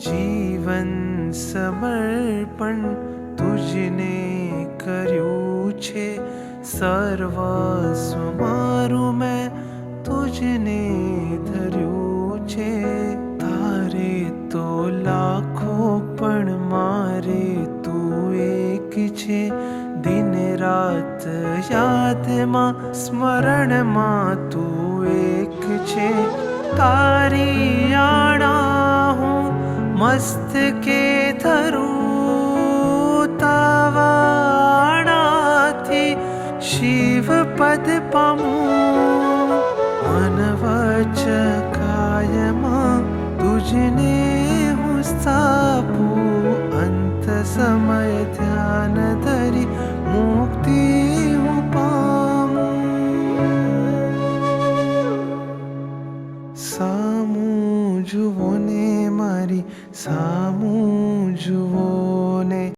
જીવન સમર્પણ તુજને કર્યું છે, સર્વસ્વ મારું મેં તુજને ધર્યું છે. તારે તો લાખો પણ મારે તું એક છે, દિન રાત યાદમાં સ્મરણમાં તું એક છે. તારી આણા હું મસ્તકે ધરું, તાવાણાથી શિવ પદ પામું. મન વચ કાયમાં તુજને હું સ્થાપું, અંત સમય ધ્યાન ધરી મુક્તિ હું પામું. સામું જુઓ ને મારી સામું જુઓ,